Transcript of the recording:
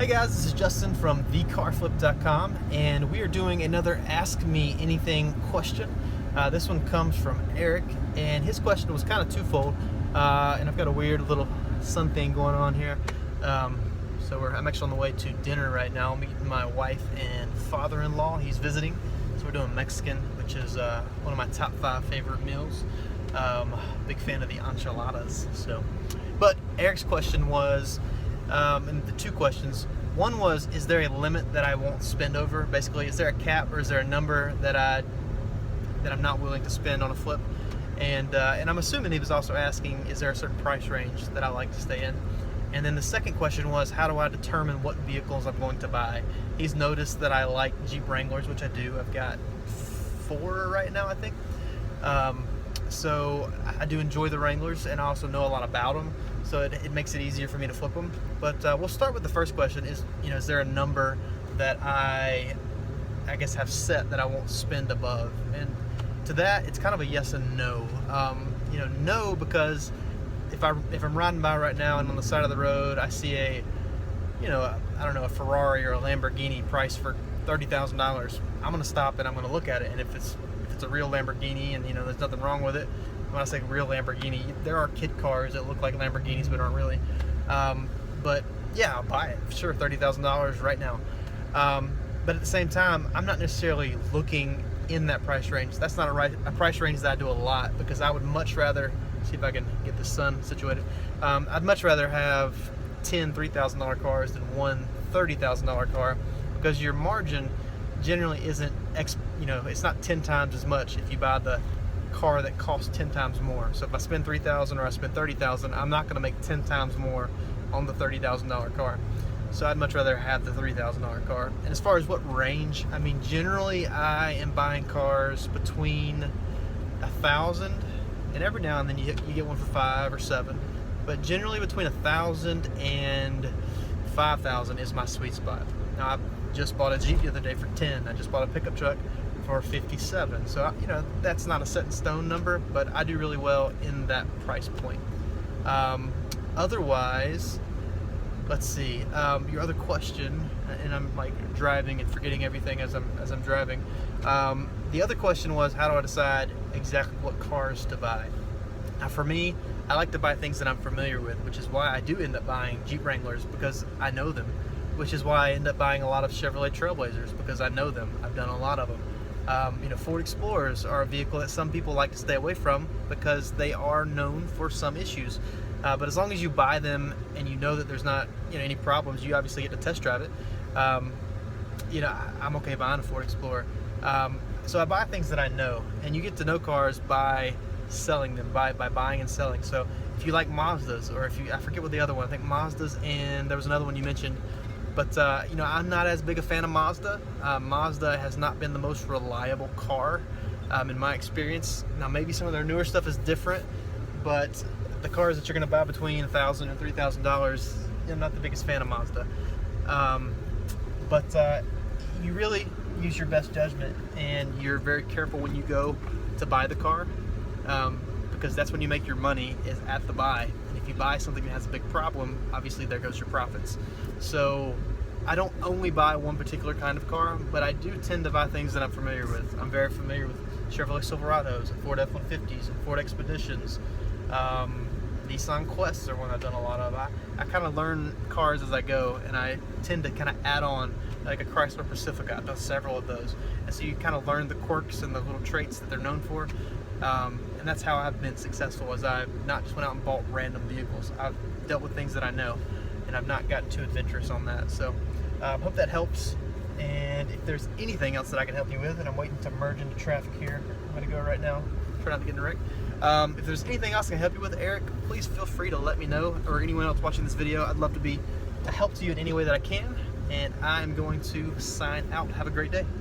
Hey guys, this is Justin from thecarflip.com, and we are doing another Ask Me Anything question. This one comes from Eric, and his question was kind of twofold. And I've got a weird little sun thing going on here. I'm actually on the way to dinner right now. I'm meeting my wife and father-in-law. He's visiting, so we're doing Mexican, which is one of my top 5 favorite meals. Big fan of the enchiladas. But Eric's question was, and the 2 questions. One was, is there a limit that I won't spend over? Basically, is there a cap or is there a number that I'm not willing to spend on a flip? And I'm assuming he was also asking, is there a certain price range that I like to stay in? And then the second question was, how do I determine what vehicles I'm going to buy? He's noticed that I like Jeep Wranglers, which I do. I've got 4 right now, I think. So I do enjoy the Wranglers, and I also know a lot about them, so it makes it easier for me to flip them. But we'll start with the first question: is there a number that I guess have set that I won't spend above? And to that, it's kind of a yes and no. No, because if I'm riding by right now and on the side of the road I see a Ferrari or a Lamborghini priced for $30,000, I'm gonna stop and I'm gonna look at it, and if it's a real Lamborghini and there's nothing wrong with it. When I say real Lamborghini, there are kid cars that look like Lamborghinis but aren't really. But yeah, I'll buy it. Sure, $30,000 right now. But at the same time, I'm not necessarily looking in that price range. That's not a price range that I do a lot, because I would much rather, see if I can get the sun situated. I'd much rather have 10 $3,000 cars than one $30,000 car, because your margin generally isn't, it's not 10 times as much if you buy the car that costs 10 times more. So if I spend $3,000 or I spend $30,000, I'm not going to make 10 times more on the $30,000 car. So I'd much rather have the $3,000 car. And as far as what range, generally I am buying cars between $1,000, and every now and then you get one for 5 or 7, but generally between $1,000 and $5,000 is my sweet spot. Now, I just bought a Jeep the other day for 10. I just bought a pickup truck for 57. So that's not a set in stone number, but I do really well in that price point. Otherwise, let's see, your other question, and I'm like driving and forgetting everything as I'm driving. The other question was, how do I decide exactly what cars to buy? Now, for me, I like to buy things that I'm familiar with, which is why I do end up buying Jeep Wranglers, because I know them. Which is why I end up buying a lot of Chevrolet Trailblazers, because I know them. I've done a lot of them. Ford Explorers are a vehicle that some people like to stay away from because they are known for some issues. But as long as you buy them and you know that there's not any problems, you obviously get to test drive it. I'm okay buying a Ford Explorer. So I buy things that I know, and you get to know cars by selling them, by buying and selling. So if you like Mazdas, or I forget what the other one, I think Mazdas, and there was another one you mentioned. But, I'm not as big a fan of Mazda. Mazda has not been the most reliable car in my experience. Now, maybe some of their newer stuff is different, but the cars that you're going to buy between $1,000 and $3,000, I'm not the biggest fan of Mazda. But you really use your best judgment, and you're very careful when you go to buy the car, because that's when you make your money, is at the buy. If you buy something that has a big problem, obviously there goes your profits. So I don't only buy one particular kind of car, but I do tend to buy things that I'm familiar with. I'm very familiar with Chevrolet Silverados, and Ford F-150s, and Ford Expeditions. Nissan Quests are one I've done a lot of. I kind of learn cars as I go, and I tend to kind of add on, like a Chrysler Pacifica. I've done several of those. And so you kind of learn the quirks and the little traits that they're known for. And that's how I've been successful, as I've not just went out and bought random vehicles. I've dealt with things that I know, and I've not gotten too adventurous on that. So hope that helps. And if there's anything else that I can help you with, and I'm waiting to merge into traffic here, I'm going to go right now, try not to get in a wreck. If there's anything else I can help you with, Eric, please feel free to let me know, or anyone else watching this video. I'd love to be a help to you in any way that I can. And I'm going to sign out. Have a great day.